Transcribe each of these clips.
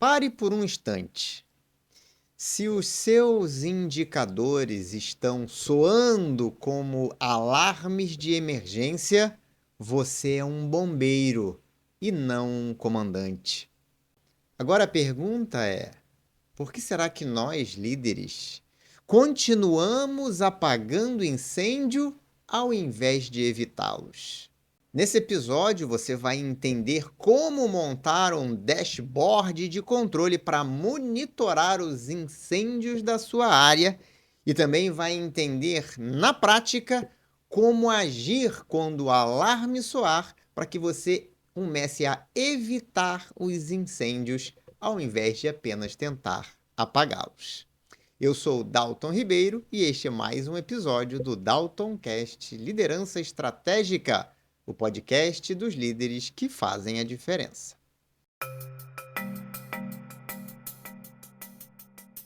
Pare por um instante. Se os seus indicadores estão soando como alarmes de emergência, você é um bombeiro e não um comandante. Agora a pergunta é: por que será que nós, líderes, continuamos apagando incêndio ao invés de evitá-los? Nesse episódio, você vai entender como montar um dashboard de controle para monitorar os incêndios da sua área e também vai entender, na prática, como agir quando o alarme soar para que você comece a evitar os incêndios ao invés de apenas tentar apagá-los. Eu sou Dalton Ribeiro e este é mais um episódio do Daltoncast Liderança Estratégica, o podcast dos líderes que fazem a diferença.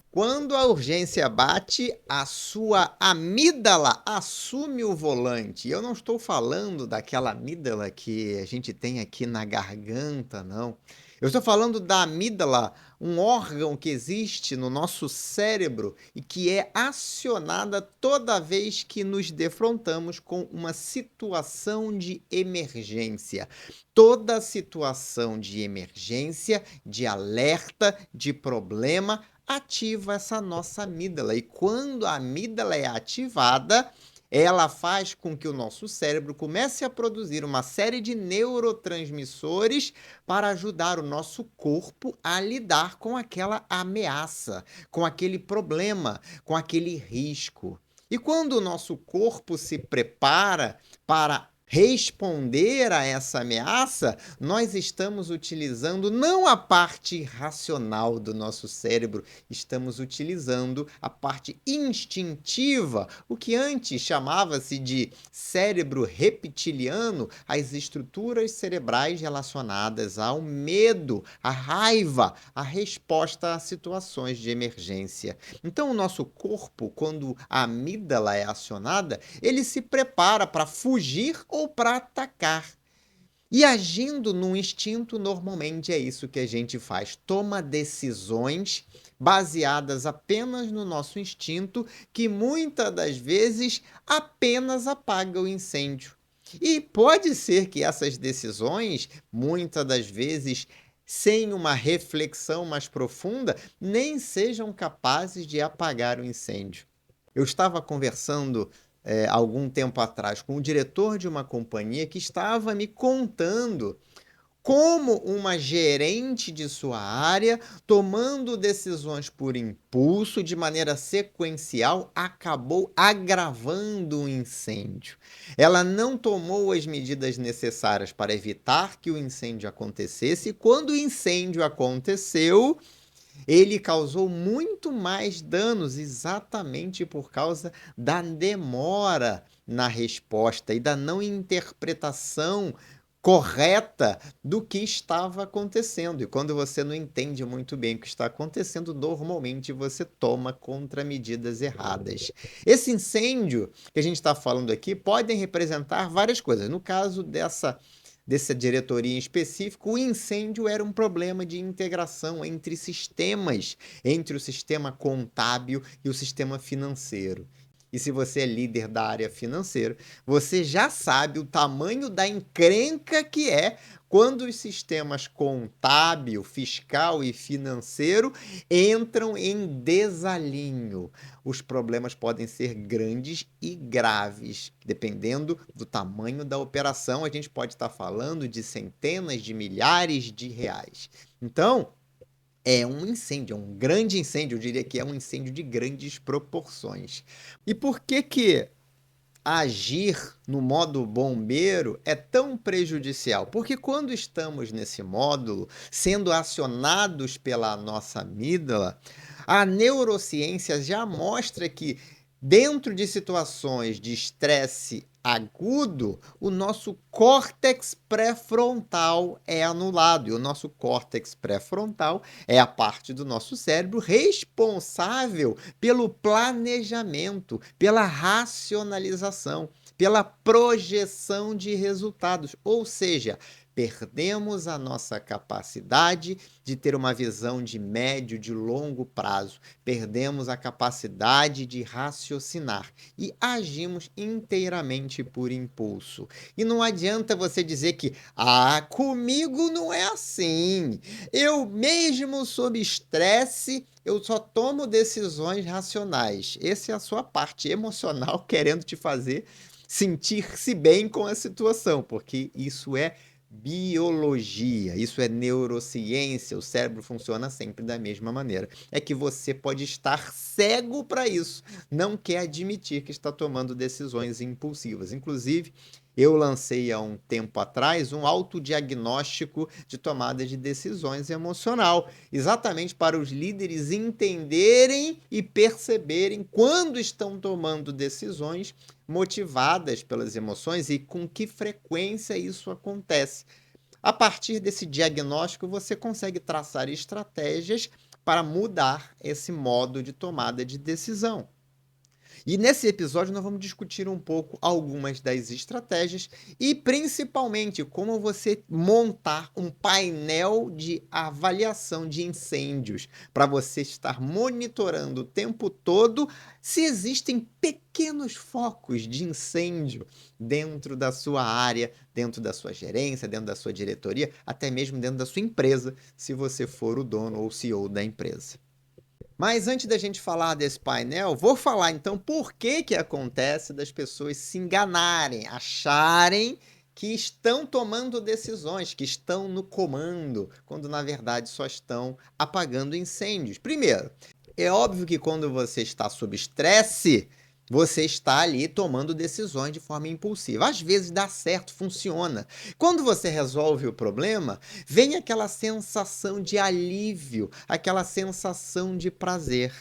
Quando a urgência bate, a sua amígdala assume o volante. Eu não estou falando daquela amígdala que a gente tem aqui na garganta, não. Eu estou falando da amígdala, um órgão que existe no nosso cérebro e que é acionada toda vez que nos defrontamos com uma situação de emergência. Toda situação de emergência, de alerta, de problema, ativa essa nossa amígdala. E quando a amígdala é ativada, ela faz com que o nosso cérebro comece a produzir uma série de neurotransmissores para ajudar o nosso corpo a lidar com aquela ameaça, com aquele problema, com aquele risco. E quando o nosso corpo se prepara para responder a essa ameaça, nós estamos utilizando não a parte racional do nosso cérebro, estamos utilizando a parte instintiva, o que antes chamava-se de cérebro reptiliano, as estruturas cerebrais relacionadas ao medo, à raiva, à resposta a situações de emergência. Então, o nosso corpo, quando a amígdala é acionada, ele se prepara para fugir ou para atacar. E agindo no instinto, normalmente é isso que a gente faz. Toma decisões baseadas apenas no nosso instinto, que muitas das vezes apenas apaga o incêndio. E pode ser que essas decisões, muitas das vezes, sem uma reflexão mais profunda, nem sejam capazes de apagar o incêndio. Eu estava conversando algum tempo atrás com o diretor de uma companhia que estava me contando como uma gerente de sua área, tomando decisões por impulso, de maneira sequencial, acabou agravando o incêndio. Ela não tomou as medidas necessárias para evitar que o incêndio acontecesse, e quando o incêndio aconteceu, ele causou muito mais danos exatamente por causa da demora na resposta e da não interpretação correta do que estava acontecendo. E quando você não entende muito bem o que está acontecendo, normalmente você toma contramedidas erradas. Esse incêndio que a gente está falando aqui podem representar várias coisas. No caso dessa diretoria em específico, o incêndio era um problema de integração entre sistemas, entre o sistema contábil e o sistema financeiro. E se você é líder da área financeira, você já sabe o tamanho da encrenca que é quando os sistemas contábil, fiscal e financeiro entram em desalinho. Os problemas podem ser grandes e graves, dependendo do tamanho da operação. A gente pode estar falando de centenas de milhares de reais. Então, é um incêndio, é um grande incêndio, eu diria que é um incêndio de grandes proporções. E por que agir no modo bombeiro é tão prejudicial? Porque quando estamos nesse módulo, sendo acionados pela nossa amígdala, a neurociência já mostra que dentro de situações de estresse agudo, o nosso córtex pré-frontal é anulado. E o nosso córtex pré-frontal é a parte do nosso cérebro responsável pelo planejamento, pela racionalização, pela projeção de resultados, ou seja, Perdemos a nossa capacidade de ter uma visão de médio, de longo prazo. Perdemos a capacidade de raciocinar e agimos inteiramente por impulso. E não adianta você dizer que, comigo não é assim. Eu mesmo sob estresse, eu só tomo decisões racionais. Essa é a sua parte emocional querendo te fazer sentir-se bem com a situação, porque isso é biologia, isso é neurociência, o cérebro funciona sempre da mesma maneira. É que você pode estar cego para isso, não quer admitir que está tomando decisões impulsivas. Inclusive, eu lancei há um tempo atrás um autodiagnóstico de tomada de decisões emocional, exatamente para os líderes entenderem e perceberem quando estão tomando decisões motivadas pelas emoções e com que frequência isso acontece. A partir desse diagnóstico, você consegue traçar estratégias para mudar esse modo de tomada de decisão. E nesse episódio nós vamos discutir um pouco algumas das estratégias e principalmente como você montar um painel de avaliação de incêndios para você estar monitorando o tempo todo se existem pequenos focos de incêndio dentro da sua área, dentro da sua gerência, dentro da sua diretoria, até mesmo dentro da sua empresa, se você for o dono ou CEO da empresa. Mas antes da gente falar desse painel, vou falar então por que acontece das pessoas se enganarem, acharem que estão tomando decisões, que estão no comando, quando na verdade só estão apagando incêndios. Primeiro, é óbvio que quando você está sob estresse, você está ali tomando decisões de forma impulsiva. Às vezes dá certo, funciona. Quando você resolve o problema, vem aquela sensação de alívio, aquela sensação de prazer.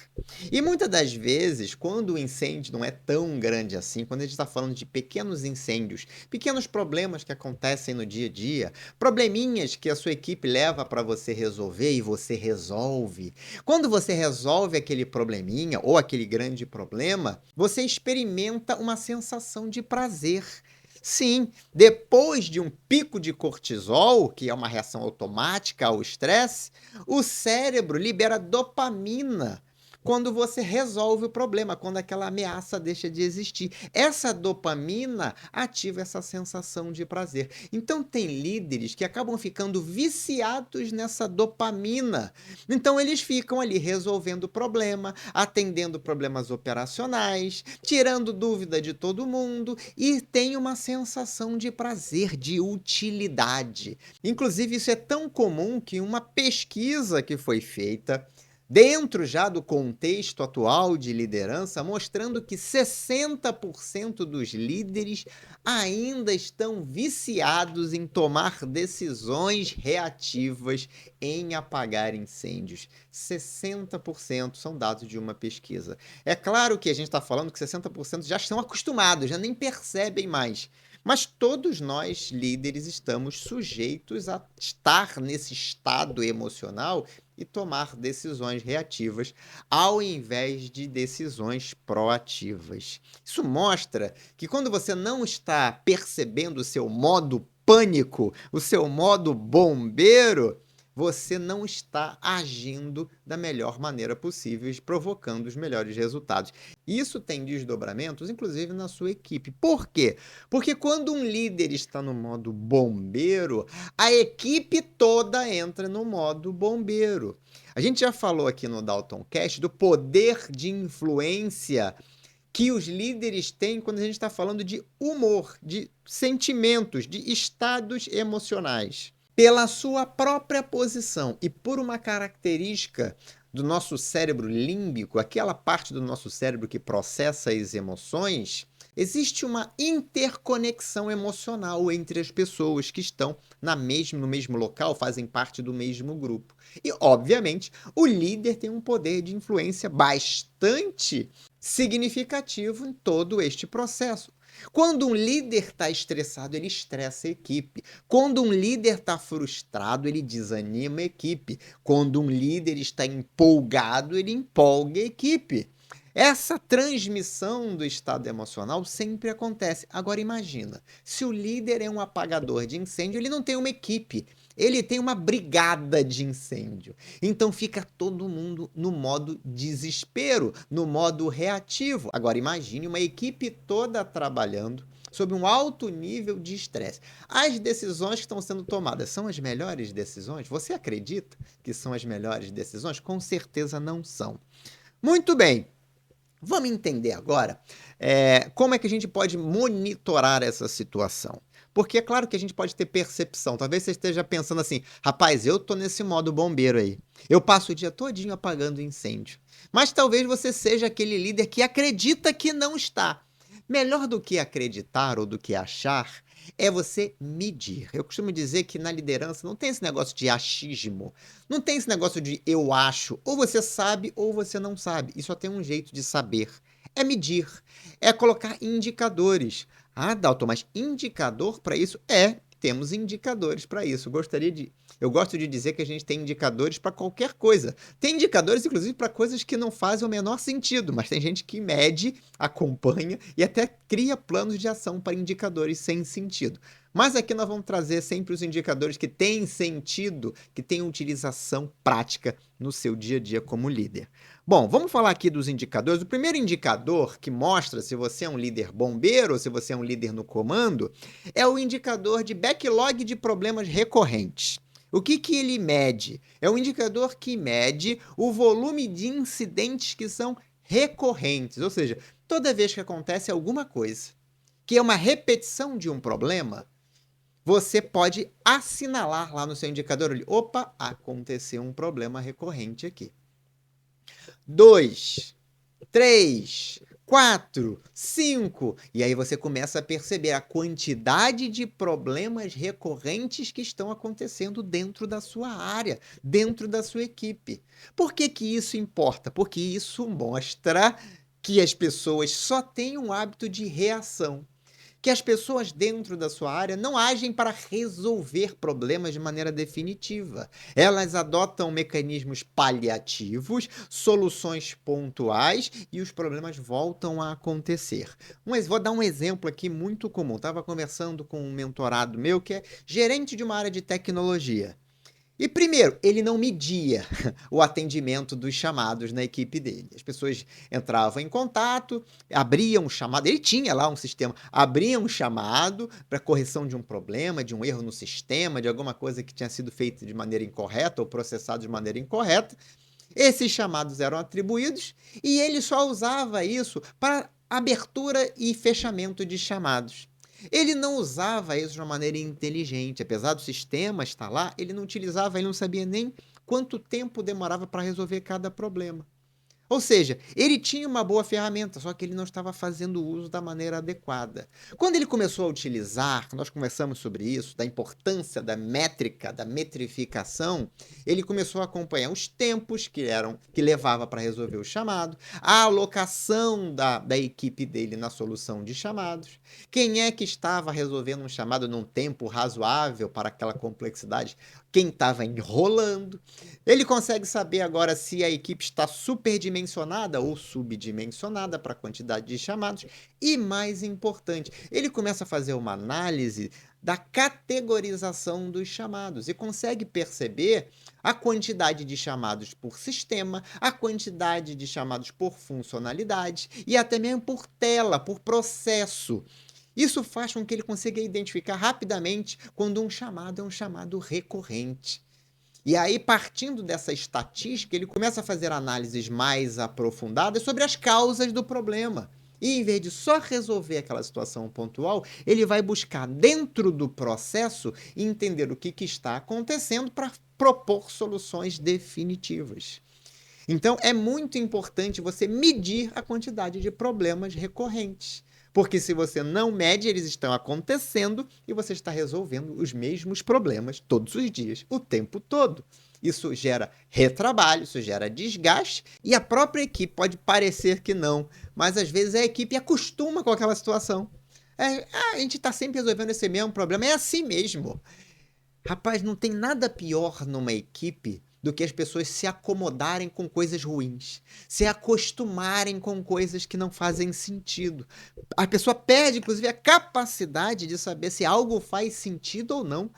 E muitas das vezes, quando o incêndio não é tão grande assim, quando a gente está falando de pequenos incêndios, pequenos problemas que acontecem no dia a dia, probleminhas que a sua equipe leva para você resolver e você resolve. Quando você resolve aquele probleminha ou aquele grande problema, você experimenta uma sensação de prazer. Sim, depois de um pico de cortisol, que é uma reação automática ao estresse, o cérebro libera dopamina quando você resolve o problema, quando aquela ameaça deixa de existir. Essa dopamina ativa essa sensação de prazer. Então, tem líderes que acabam ficando viciados nessa dopamina. Então, eles ficam ali resolvendo o problema, atendendo problemas operacionais, tirando dúvida de todo mundo e tem uma sensação de prazer, de utilidade. Inclusive, isso é tão comum que uma pesquisa que foi feita dentro já do contexto atual de liderança, mostrando que 60% dos líderes ainda estão viciados em tomar decisões reativas, em apagar incêndios. 60% são dados de uma pesquisa. É claro que a gente está falando que 60% já estão acostumados, já nem percebem mais. Mas todos nós, líderes, estamos sujeitos a estar nesse estado emocional e tomar decisões reativas ao invés de decisões proativas. Isso mostra que quando você não está percebendo o seu modo pânico, o seu modo bombeiro, você não está agindo da melhor maneira possível, provocando os melhores resultados. Isso tem desdobramentos, inclusive, na sua equipe. Por quê? Porque quando um líder está no modo bombeiro, a equipe toda entra no modo bombeiro. A gente já falou aqui no Dalton Cast do poder de influência que os líderes têm quando a gente está falando de humor, de sentimentos, de estados emocionais. Pela sua própria posição e por uma característica do nosso cérebro límbico, aquela parte do nosso cérebro que processa as emoções, existe uma interconexão emocional entre as pessoas que estão no mesmo local, fazem parte do mesmo grupo. E, obviamente, o líder tem um poder de influência bastante significativo em todo este processo. Quando um líder está estressado, ele estressa a equipe. Quando um líder está frustrado, ele desanima a equipe. Quando um líder está empolgado, ele empolga a equipe. Essa transmissão do estado emocional sempre acontece. Agora imagina, se o líder é um apagador de incêndio, ele não tem uma equipe, ele tem uma brigada de incêndio. Então fica todo mundo no modo desespero, no modo reativo. Agora imagine uma equipe toda trabalhando sob um alto nível de estresse. As decisões que estão sendo tomadas são as melhores decisões? Você acredita que são as melhores decisões? Com certeza não são. Muito bem. Vamos entender agora como é que a gente pode monitorar essa situação. Porque é claro que a gente pode ter percepção. Talvez você esteja pensando assim, rapaz, eu tô nesse modo bombeiro aí. Eu passo o dia todinho apagando incêndio. Mas talvez você seja aquele líder que acredita que não está. Melhor do que acreditar ou do que achar é você medir. Eu costumo dizer que na liderança não tem esse negócio de achismo, não tem esse negócio de eu acho. Ou você sabe ou você não sabe. E só tem um jeito de saber. É medir. É colocar indicadores. Ah, Dalton, mas indicador para isso? Temos indicadores para isso. Eu gosto de dizer que a gente tem indicadores para qualquer coisa. Tem indicadores, inclusive, para coisas que não fazem o menor sentido, mas tem gente que mede, acompanha e até cria planos de ação para indicadores sem sentido. Mas aqui nós vamos trazer sempre os indicadores que têm sentido, que têm utilização prática no seu dia a dia como líder. Bom, vamos falar aqui dos indicadores. O primeiro indicador que mostra se você é um líder bombeiro ou se você é um líder no comando é o indicador de backlog de problemas recorrentes. O que ele mede? É um indicador que mede o volume de incidentes que são recorrentes, ou seja, toda vez que acontece alguma coisa que é uma repetição de um problema, você pode assinalar lá no seu indicador, opa, aconteceu um problema recorrente aqui. 2, 3, 4, 5. E aí você começa a perceber a quantidade de problemas recorrentes que estão acontecendo dentro da sua área, dentro da sua equipe. Por que isso importa? Porque isso mostra que as pessoas só têm um hábito de reação. Que as pessoas dentro da sua área não agem para resolver problemas de maneira definitiva. Elas adotam mecanismos paliativos, soluções pontuais e os problemas voltam a acontecer. Vou dar um exemplo aqui muito comum. Estava conversando com um mentorado meu que é gerente de uma área de tecnologia. E primeiro, ele não media o atendimento dos chamados na equipe dele. As pessoas entravam em contato, abriam um chamado, ele tinha lá um sistema, abriam um chamado para correção de um problema, de um erro no sistema, de alguma coisa que tinha sido feita de maneira incorreta ou processado de maneira incorreta. Esses chamados eram atribuídos e ele só usava isso para abertura e fechamento de chamados. Ele não usava isso de uma maneira inteligente. Apesar do sistema estar lá, ele não utilizava, ele não sabia nem quanto tempo demorava para resolver cada problema. Ou seja, ele tinha uma boa ferramenta, só que ele não estava fazendo uso da maneira adequada. Quando ele começou a utilizar, nós conversamos sobre isso, da importância da métrica, da metrificação, ele começou a acompanhar os tempos que levava para resolver o chamado, a alocação da equipe dele na solução de chamados, quem é que estava resolvendo um chamado num tempo razoável para aquela complexidade, quem estava enrolando. Ele consegue saber agora se a equipe está superdimensionada ou subdimensionada para a quantidade de chamados. E mais importante, ele começa a fazer uma análise da categorização dos chamados e consegue perceber a quantidade de chamados por sistema, a quantidade de chamados por funcionalidade e até mesmo por tela, por processo. Isso faz com que ele consiga identificar rapidamente quando um chamado é um chamado recorrente. E aí, partindo dessa estatística, ele começa a fazer análises mais aprofundadas sobre as causas do problema. E em vez de só resolver aquela situação pontual, ele vai buscar dentro do processo entender o que está acontecendo para propor soluções definitivas. Então, é muito importante você medir a quantidade de problemas recorrentes. Porque se você não mede, eles estão acontecendo e você está resolvendo os mesmos problemas todos os dias, o tempo todo. Isso gera retrabalho, isso gera desgaste e a própria equipe pode parecer que não, mas às vezes a equipe acostuma com aquela situação. A gente está sempre resolvendo esse mesmo problema, é assim mesmo. Rapaz, não tem nada pior numa equipe do que as pessoas se acomodarem com coisas ruins, se acostumarem com coisas que não fazem sentido. A pessoa perde, inclusive, a capacidade de saber se algo faz sentido ou não.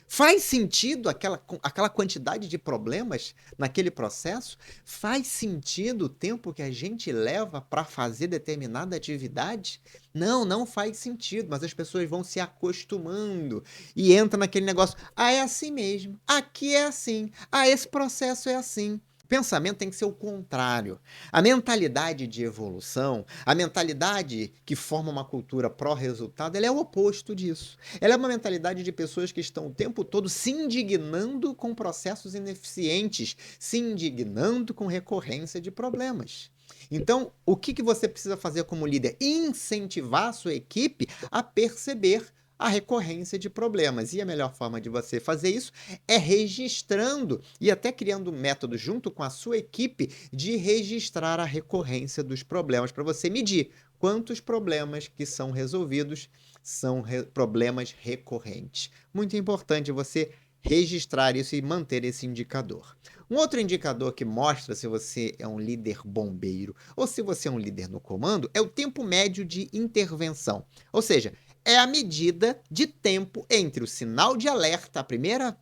Faz sentido aquela quantidade de problemas naquele processo? Faz sentido o tempo que a gente leva para fazer determinada atividade? Não, não faz sentido, mas as pessoas vão se acostumando e entra naquele negócio. Ah, é assim mesmo. Aqui é assim. Ah, esse processo é assim. O pensamento tem que ser o contrário. A mentalidade de evolução, a mentalidade que forma uma cultura pró-resultado, ela é o oposto disso. Ela é uma mentalidade de pessoas que estão o tempo todo se indignando com processos ineficientes, se indignando com recorrência de problemas. Então, o que você precisa fazer como líder? Incentivar a sua equipe a perceber a recorrência de problemas. E a melhor forma de você fazer isso é registrando e até criando um método junto com a sua equipe de registrar a recorrência dos problemas para você medir quantos problemas que são resolvidos são problemas recorrentes. Muito importante você registrar isso e manter esse indicador. Um outro indicador que mostra se você é um líder bombeiro ou se você é um líder no comando é o tempo médio de intervenção. Ou seja, é a medida de tempo entre o sinal de alerta,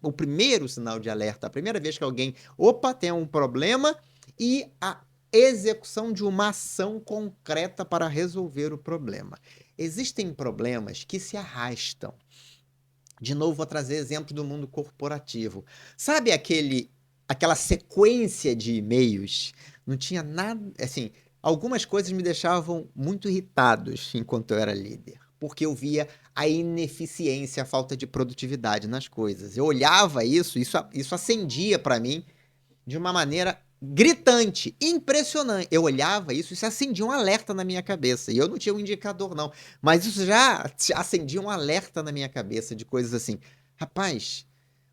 o primeiro sinal de alerta, a primeira vez que alguém, tem um problema, e a execução de uma ação concreta para resolver o problema. Existem problemas que se arrastam. De novo, vou trazer exemplo do mundo corporativo. Sabe aquela sequência de e-mails? Não tinha nada, assim, algumas coisas me deixavam muito irritados enquanto eu era líder, porque eu via a ineficiência, a falta de produtividade nas coisas. Eu olhava isso acendia para mim de uma maneira gritante, impressionante. Eu olhava isso acendia um alerta na minha cabeça. E eu não tinha um indicador, não. Mas isso já acendia um alerta na minha cabeça de coisas assim. Rapaz,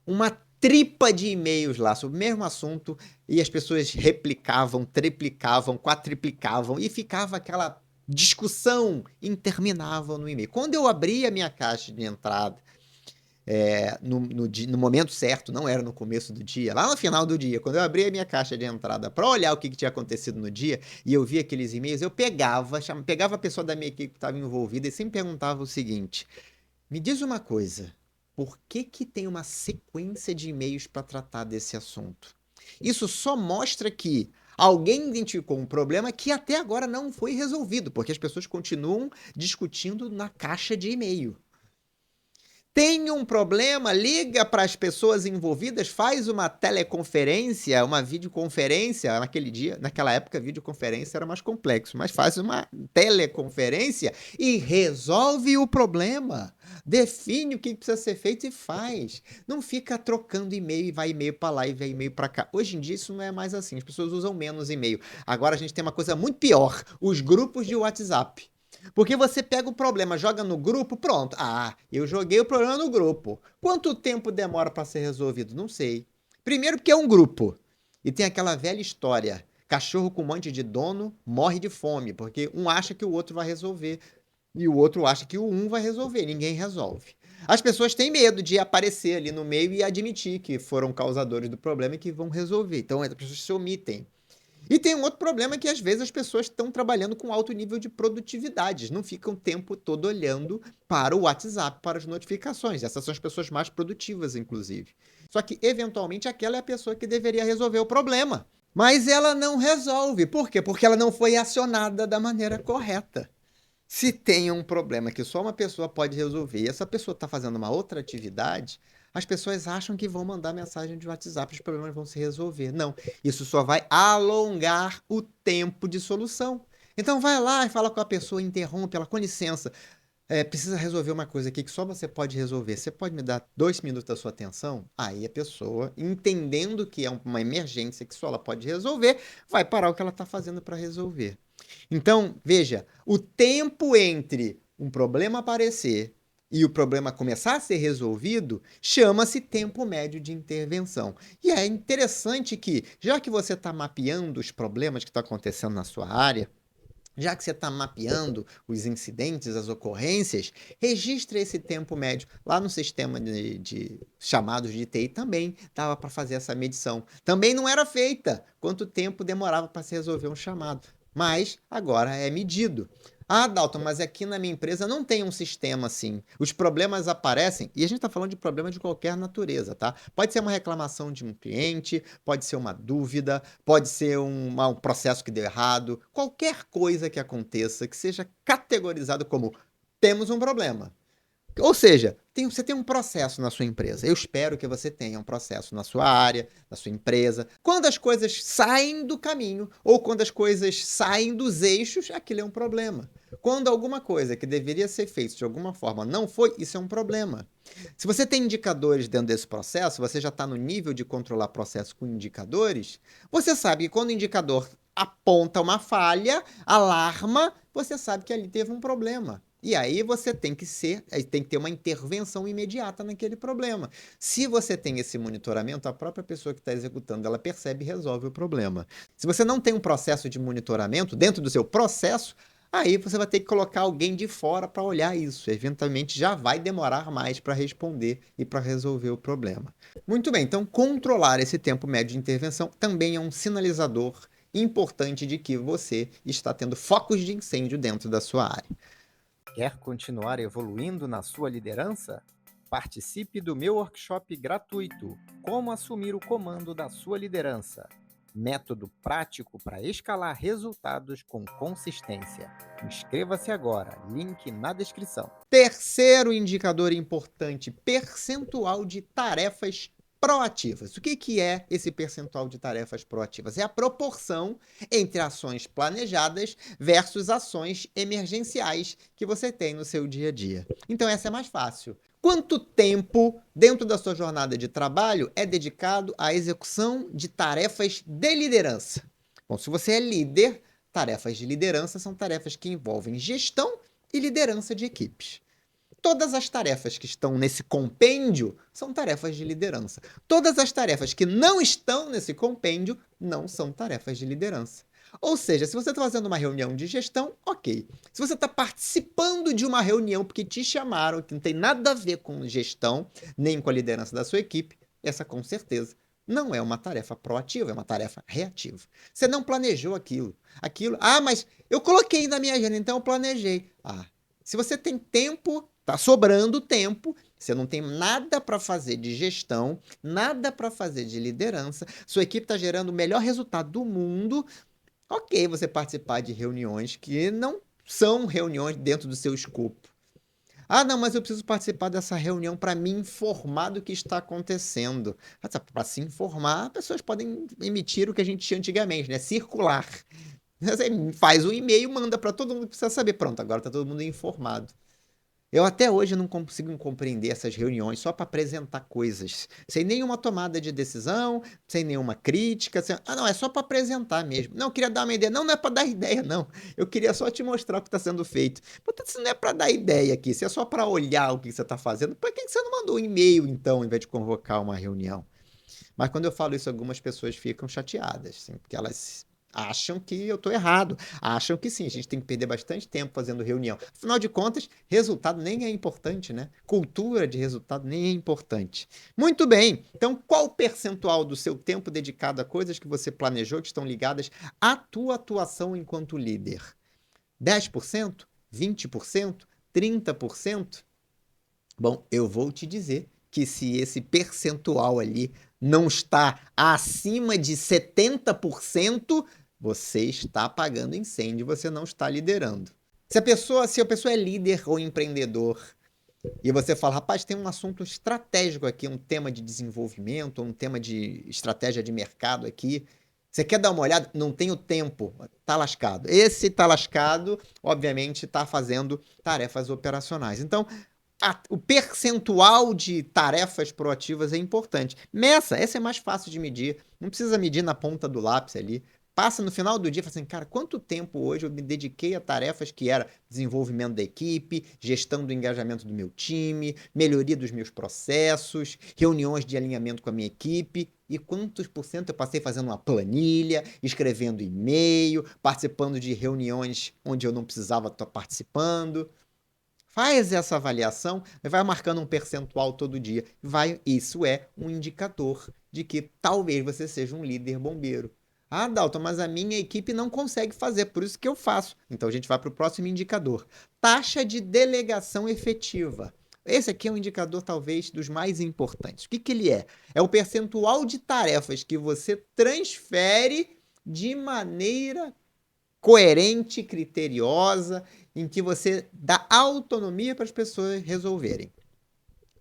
uma tripa de e-mails lá sobre o mesmo assunto e as pessoas replicavam, triplicavam, quadriplicavam e ficava aquela discussão interminável no e-mail. Quando eu abri a minha caixa de entrada no momento certo, não era no começo do dia, lá no final do dia, quando eu abri a minha caixa de entrada para olhar o que tinha acontecido no dia e eu vi aqueles e-mails, eu pegava a pessoa da minha equipe que estava envolvida e sempre perguntava o seguinte: me diz uma coisa, por que tem uma sequência de e-mails para tratar desse assunto? Isso só mostra que alguém identificou um problema que até agora não foi resolvido, porque as pessoas continuam discutindo na caixa de e-mail. Tem um problema, liga para as pessoas envolvidas, faz uma teleconferência, uma videoconferência, naquela época videoconferência era mais complexo, mas faz uma teleconferência e resolve o problema. Define o que precisa ser feito e faz. Não fica trocando e-mail e vai e-mail para lá e vai e-mail para cá. Hoje em dia isso não é mais assim, as pessoas usam menos e-mail. Agora a gente tem uma coisa muito pior, os grupos de WhatsApp. Porque você pega o problema, joga no grupo, pronto. Ah, eu joguei o problema no grupo. Quanto tempo demora para ser resolvido? Não sei. Primeiro porque é um grupo. E tem aquela velha história. Cachorro com um monte de dono morre de fome, porque um acha que o outro vai resolver e o outro acha que o um vai resolver. Ninguém resolve. As pessoas têm medo de aparecer ali no meio e admitir que foram causadores do problema e que vão resolver. Então as pessoas se omitem. E tem um outro problema que às vezes as pessoas estão trabalhando com alto nível de produtividade, não ficam o tempo todo olhando para o WhatsApp, para as notificações. Essas são as pessoas mais produtivas, inclusive. Só que, eventualmente, aquela é a pessoa que deveria resolver o problema. Mas ela não resolve. Por quê? Porque ela não foi acionada da maneira correta. Se tem um problema que só uma pessoa pode resolver e essa pessoa está fazendo uma outra atividade, as pessoas acham que vão mandar mensagem de WhatsApp e os problemas vão se resolver. Não, isso só vai alongar o tempo de solução. Então vai lá e fala com a pessoa, interrompe ela, com licença, precisa resolver uma coisa aqui que só você pode resolver. Você pode me dar 2 minutos da sua atenção? Aí a pessoa, entendendo que é uma emergência que só ela pode resolver, vai parar o que ela está fazendo para resolver. Então, veja, o tempo entre um problema aparecer e o problema começar a ser resolvido chama-se tempo médio de intervenção. E é interessante que, já que você está mapeando os problemas que estão acontecendo na sua área, Já que você está mapeando os incidentes, as ocorrências, registre esse tempo médio. Lá no sistema de chamados de TI também dava para fazer essa medição. Também não era feita quanto tempo demorava para se resolver um chamado, mas agora é medido. Ah, Dalton, mas aqui na minha empresa não tem um sistema assim. Os problemas aparecem, e a gente está falando de problema de qualquer natureza, tá? Pode ser uma reclamação de um cliente, pode ser uma dúvida, pode ser um processo que deu errado, qualquer coisa que aconteça que seja categorizado como temos um problema. Ou seja, você tem um processo na sua empresa. Eu espero que você tenha um processo na sua área, na sua empresa. Quando as coisas saem do caminho ou quando as coisas saem dos eixos, aquilo é um problema. Quando alguma coisa que deveria ser feita de alguma forma não foi, isso é um problema. Se você tem indicadores dentro desse processo, você já está no nível de controlar processo com indicadores, você sabe que quando o indicador aponta uma falha, alarma, você sabe que ali teve um problema. E aí você tem que ter uma intervenção imediata naquele problema. Se você tem esse monitoramento, a própria pessoa que está executando, ela percebe e resolve o problema. Se você não tem um processo de monitoramento dentro do seu processo, aí você vai ter que colocar alguém de fora para olhar isso. Eventualmente já vai demorar mais para responder e para resolver o problema. Muito bem, então controlar esse tempo médio de intervenção também é um sinalizador importante de que você está tendo focos de incêndio dentro da sua área. Quer continuar evoluindo na sua liderança? Participe do meu workshop gratuito Como assumir o comando da sua liderança. Método prático para escalar resultados com consistência. Inscreva-se agora, link na descrição. Terceiro indicador importante, percentual de tarefas proativas. O que é esse percentual de tarefas proativas? É a proporção entre ações planejadas versus ações emergenciais que você tem no seu dia a dia. Então essa é mais fácil. Quanto tempo dentro da sua jornada de trabalho é dedicado à execução de tarefas de liderança? Bom, se você é líder, tarefas de liderança são tarefas que envolvem gestão e liderança de equipes. Todas as tarefas que estão nesse compêndio são tarefas de liderança. Todas as tarefas que não estão nesse compêndio não são tarefas de liderança. Ou seja, se você está fazendo uma reunião de gestão, ok. Se você está participando de uma reunião porque te chamaram, que não tem nada a ver com gestão, nem com a liderança da sua equipe, essa com certeza não é uma tarefa proativa, é uma tarefa reativa. Você não planejou aquilo. Mas eu coloquei na minha agenda, então eu planejei. Se você tem tempo, tá sobrando tempo, você não tem nada para fazer de gestão, nada para fazer de liderança, sua equipe está gerando o melhor resultado do mundo, ok você participar de reuniões que não são reuniões dentro do seu escopo. Não, mas eu preciso participar dessa reunião para me informar do que está acontecendo. Para se informar, pessoas podem emitir o que a gente tinha antigamente, né? Circular. Você faz um e-mail, manda para todo mundo que precisa saber. Pronto, agora está todo mundo informado. Eu até hoje não consigo compreender essas reuniões só para apresentar coisas, sem nenhuma tomada de decisão, sem nenhuma crítica. Não, é só para apresentar mesmo. Não, eu queria dar uma ideia. Não, não é para dar ideia, não. Eu queria só te mostrar o que está sendo feito. Portanto, isso não é para dar ideia aqui, se é só para olhar o que você está fazendo, por que você não mandou um e-mail, então, ao invés de convocar uma reunião? Mas quando eu falo isso, algumas pessoas ficam chateadas, assim, porque elas acham que eu estou errado, acham que sim, a gente tem que perder bastante tempo fazendo reunião. Afinal de contas, resultado nem é importante, né? Cultura de resultado nem é importante. Muito bem, então qual o percentual do seu tempo dedicado a coisas que você planejou que estão ligadas à tua atuação enquanto líder? 10%? 20%? 30%? Bom, eu vou te dizer que se esse percentual ali não está acima de 70%, você está apagando incêndio, você não está liderando. Se a pessoa é líder ou empreendedor e você fala, rapaz, tem um assunto estratégico aqui, um tema de desenvolvimento, um tema de estratégia de mercado aqui, você quer dar uma olhada? Não tem o tempo, tá lascado. Esse tá lascado, obviamente, está fazendo tarefas operacionais. Então, o percentual de tarefas proativas é importante. Essa é mais fácil de medir. Não precisa medir na ponta do lápis ali. passa no final do dia e fala assim, cara, quanto tempo hoje eu me dediquei a tarefas que era desenvolvimento da equipe, gestão do engajamento do meu time, melhoria dos meus processos, reuniões de alinhamento com a minha equipe, e quantos por cento eu passei fazendo uma planilha, escrevendo e-mail, participando de reuniões onde eu não precisava estar participando. Faz essa avaliação e vai marcando um percentual todo dia. Isso é um indicador de que talvez você seja um líder bombeiro. Ah, Dalton, mas a minha equipe não consegue fazer, por isso que eu faço. Então a gente vai para o próximo indicador. Taxa de delegação efetiva. Esse aqui é um indicador talvez dos mais importantes. O que, que ele é? É o percentual de tarefas que você transfere de maneira coerente, criteriosa, em que você dá autonomia para as pessoas resolverem.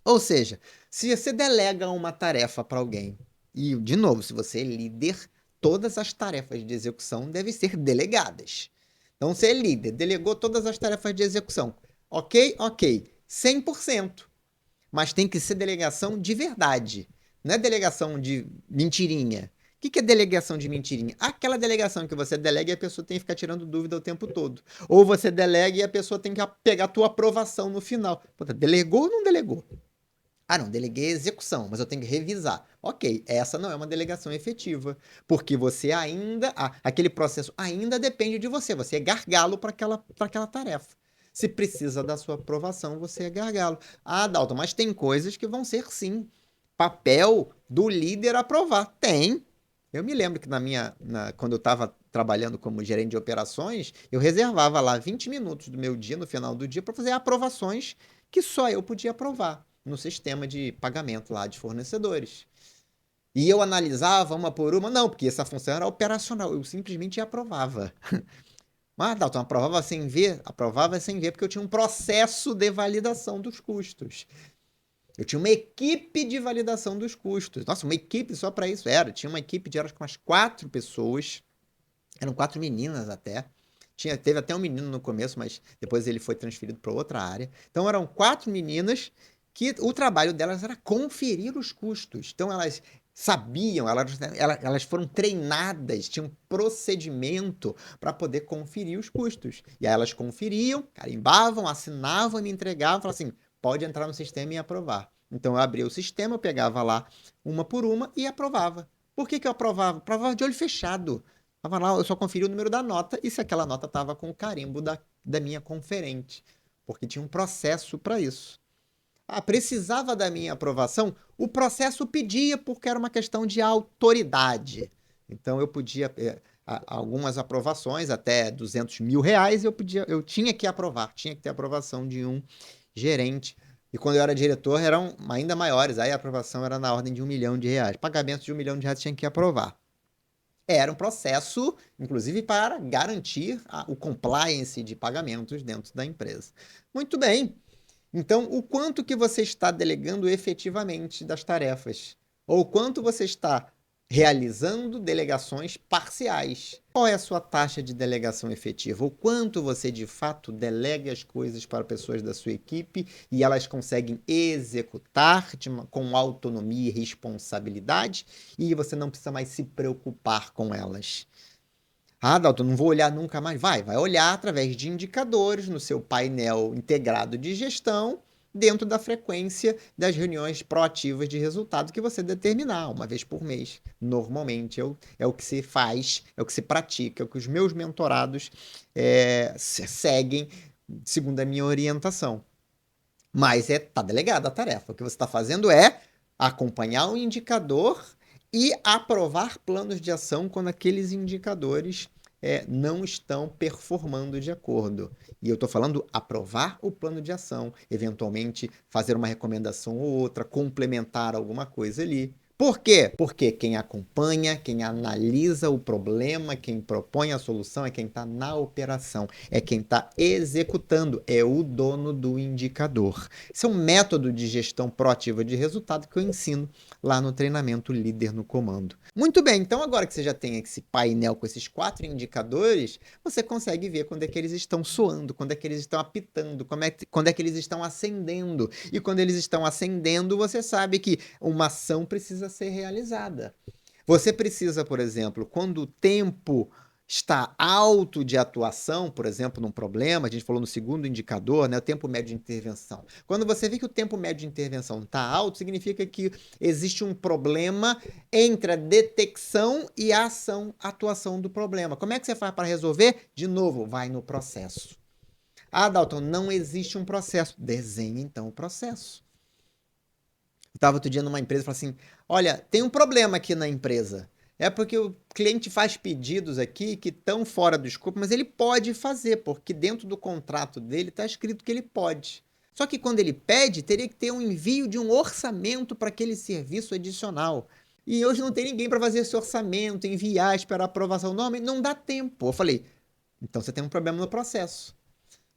Ou seja, se você delega uma tarefa para alguém, e de novo, se você é líder, todas as tarefas de execução devem ser delegadas. Então, você é líder, delegou todas as tarefas de execução. Ok? Ok. 100%. Mas tem que ser delegação de verdade. Não é delegação de mentirinha. O que é delegação de mentirinha? Aquela delegação que você delega e a pessoa tem que ficar tirando dúvida o tempo todo. Ou você delega e a pessoa tem que pegar a tua aprovação no final. Puta, delegou ou não delegou? Ah, não, deleguei a execução, mas eu tenho que revisar. Ok, essa não é uma delegação efetiva, porque você ainda, aquele processo ainda depende de você. Você é gargalo para aquela tarefa. Se precisa da sua aprovação, você é gargalo. Ah, Dalton, mas tem coisas que vão ser sim. Papel do líder aprovar. Tem. Eu me lembro que quando eu estava trabalhando como gerente de operações, eu reservava lá 20 minutos do meu dia, no final do dia, para fazer aprovações que só eu podia aprovar no sistema de pagamento lá de fornecedores. E eu analisava uma por uma, não, porque essa função era operacional, eu simplesmente aprovava. Mas, Dalton, aprovava sem ver, porque eu tinha um processo de validação dos custos. Eu tinha uma equipe de validação dos custos. Nossa, uma equipe só para isso era. Tinha uma equipe de acho que umas 4 pessoas, eram 4 meninas até. Teve até um menino no começo, mas depois ele foi transferido para outra área. Então eram 4 meninas que o trabalho delas era conferir os custos. Então elas sabiam, elas foram treinadas, tinham um procedimento para poder conferir os custos. E aí elas conferiam, carimbavam, assinavam e me entregavam, falavam assim, pode entrar no sistema e aprovar. Então eu abria o sistema, eu pegava lá uma por uma e aprovava. Por que eu aprovava? Aprovava de olho fechado. Tava lá, eu só conferi o número da nota e se aquela nota estava com o carimbo da minha conferente. Porque tinha um processo para isso. Ah, precisava da minha aprovação? O processo pedia, porque era uma questão de autoridade. Então eu podia, algumas aprovações, até R$ 200.000, eu tinha que aprovar, tinha que ter aprovação de um gerente. E quando eu era diretor, eram ainda maiores, aí a aprovação era na ordem de R$ 1 milhão. Pagamentos de R$ 1 milhão tinha que aprovar. Era um processo, inclusive, para garantir o compliance de pagamentos dentro da empresa. Muito bem. Então, o quanto que você está delegando efetivamente das tarefas? Ou o quanto você está realizando delegações parciais? Qual é a sua taxa de delegação efetiva? O quanto você de fato delega as coisas para pessoas da sua equipe e elas conseguem executar com autonomia e responsabilidade e você não precisa mais se preocupar com elas? Ah, Dalton, não vou olhar nunca mais. Vai olhar através de indicadores no seu painel integrado de gestão, dentro da frequência das reuniões proativas de resultado que você determinar, uma vez por mês. Normalmente é o que se faz, é o que se pratica, é o que os meus mentorados seguem segundo a minha orientação. Mas tá delegada a tarefa. O que você está fazendo é acompanhar o indicador e aprovar planos de ação quando aqueles indicadores não estão performando de acordo. E eu estou falando aprovar o plano de ação, eventualmente fazer uma recomendação ou outra, complementar alguma coisa ali. Por quê? Porque quem acompanha, quem analisa o problema, quem propõe a solução é quem está na operação, é quem está executando, é o dono do indicador. Esse é um método de gestão proativa de resultado que eu ensino lá no treinamento Líder no Comando. Muito bem, então agora que você já tem esse painel com esses 4 indicadores, você consegue ver quando é que eles estão soando, quando é que eles estão apitando, quando é que eles estão acendendo. E quando eles estão acendendo, você sabe que uma ação precisa ser realizada. Você precisa, por exemplo, quando o tempo está alto de atuação, por exemplo, num problema, a gente falou no segundo indicador, né, o tempo médio de intervenção. Quando você vê que o tempo médio de intervenção está alto, significa que existe um problema entre a detecção e a ação, atuação do problema. Como é que você faz para resolver? De novo, vai no processo. Ah, Dalton, não existe um processo. Desenhe então o processo. Eu estava outro dia numa empresa e falei assim: olha, tem um problema aqui na empresa. É porque o cliente faz pedidos aqui que estão fora do escopo, mas ele pode fazer, porque dentro do contrato dele está escrito que ele pode. Só que quando ele pede, teria que ter um envio de um orçamento para aquele serviço adicional. E hoje não tem ninguém para fazer esse orçamento, enviar, esperar aprovação. Não dá tempo. Eu falei: então você tem um problema no processo.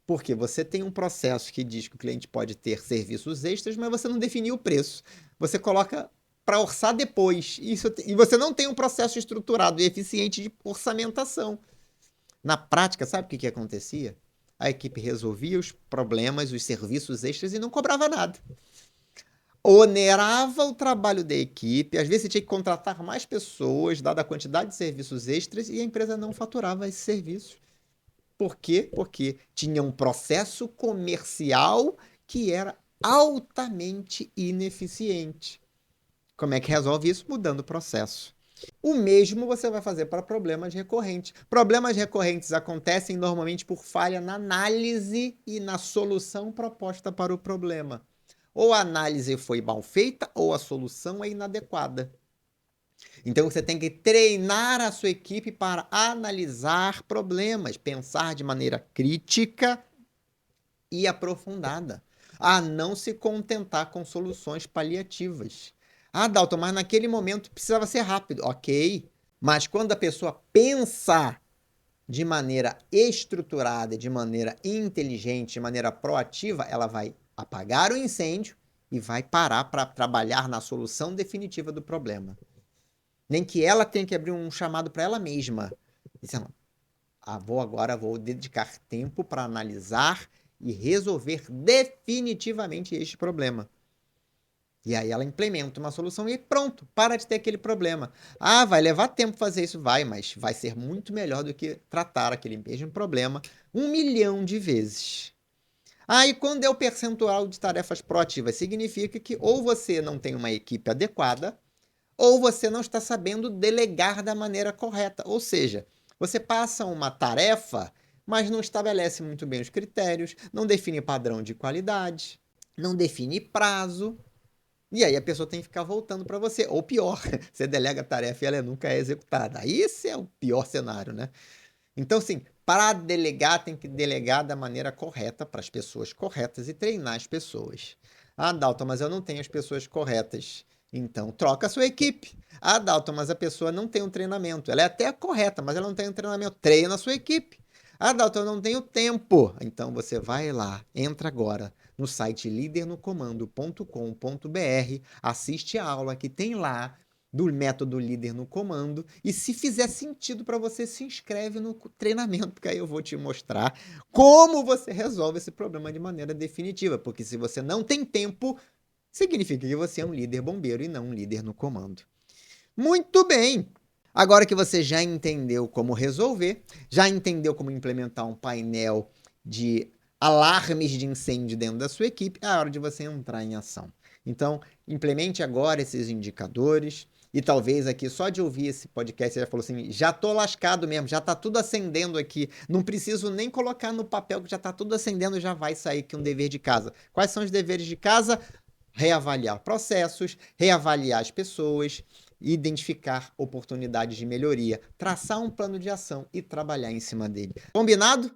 Porque você tem um processo que diz que o cliente pode ter serviços extras, mas você não definiu o preço. Você coloca para orçar depois. E você não tem um processo estruturado e eficiente de orçamentação. Na prática, sabe o que acontecia? A equipe resolvia os problemas, os serviços extras e não cobrava nada. Onerava o trabalho da equipe, às vezes você tinha que contratar mais pessoas, dada a quantidade de serviços extras, e a empresa não faturava esses serviços. Por quê? Porque tinha um processo comercial que era altamente ineficiente. Como é que resolve isso? Mudando o processo. O mesmo você vai fazer para problemas recorrentes. Problemas recorrentes acontecem normalmente por falha na análise e na solução proposta para o problema. Ou a análise foi mal feita ou a solução é inadequada. Então você tem que treinar a sua equipe para analisar problemas, pensar de maneira crítica e aprofundada, a não se contentar com soluções paliativas. Ah, Dalton, mas naquele momento precisava ser rápido. Ok, mas quando a pessoa pensa de maneira estruturada, de maneira inteligente, de maneira proativa, ela vai apagar o incêndio e vai parar para trabalhar na solução definitiva do problema. Nem que ela tenha que abrir um chamado para ela mesma. Dizendo, vou dedicar tempo para analisar e resolver definitivamente este problema. E aí ela implementa uma solução e pronto, para de ter aquele problema. Ah, vai levar tempo fazer isso? Vai, mas vai ser muito melhor do que tratar aquele mesmo problema 1 milhão de vezes. Ah, e quando é o percentual de tarefas proativas? Significa que ou você não tem uma equipe adequada, ou você não está sabendo delegar da maneira correta. Ou seja, você passa uma tarefa, mas não estabelece muito bem os critérios, não define padrão de qualidade, não define prazo. E aí a pessoa tem que ficar voltando para você. Ou pior, você delega a tarefa e ela nunca é executada. Aí esse é o pior cenário, né? Então, assim, para delegar, tem que delegar da maneira correta, para as pessoas corretas e treinar as pessoas. Ah, Dalton, mas eu não tenho as pessoas corretas. Então, troca a sua equipe. Ah, Dalton, mas a pessoa não tem um treinamento. Ela é até correta, mas ela não tem um treinamento. Treina a sua equipe. Ah, Dalton, eu não tenho tempo. Então, você vai lá, entra agora no site lídernocomando.com.br, assiste a aula que tem lá do método líder no comando e se fizer sentido para você, se inscreve no treinamento, porque aí eu vou te mostrar como você resolve esse problema de maneira definitiva, porque se você não tem tempo, significa que você é um líder bombeiro e não um líder no comando. Muito bem! Agora que você já entendeu como resolver, já entendeu como implementar um painel de alarmes de incêndio dentro da sua equipe, é a hora de você entrar em ação. Então, implemente agora esses indicadores e talvez aqui, só de ouvir esse podcast, você já falou assim, já tô lascado mesmo, já tá tudo acendendo aqui, não preciso nem colocar no papel que já tá tudo acendendo, já vai sair aqui um dever de casa. Quais são os deveres de casa? Reavaliar processos, reavaliar as pessoas, identificar oportunidades de melhoria, traçar um plano de ação e trabalhar em cima dele. Combinado?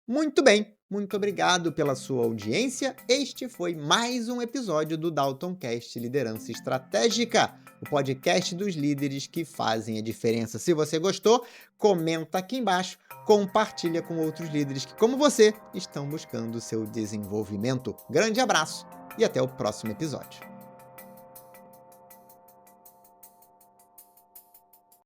Muito bem, muito obrigado pela sua audiência. Este foi mais um episódio do DaltonCast Liderança Estratégica, o podcast dos líderes que fazem a diferença. Se você gostou, comenta aqui embaixo, compartilha com outros líderes que, como você, estão buscando o seu desenvolvimento. Grande abraço e até o próximo episódio.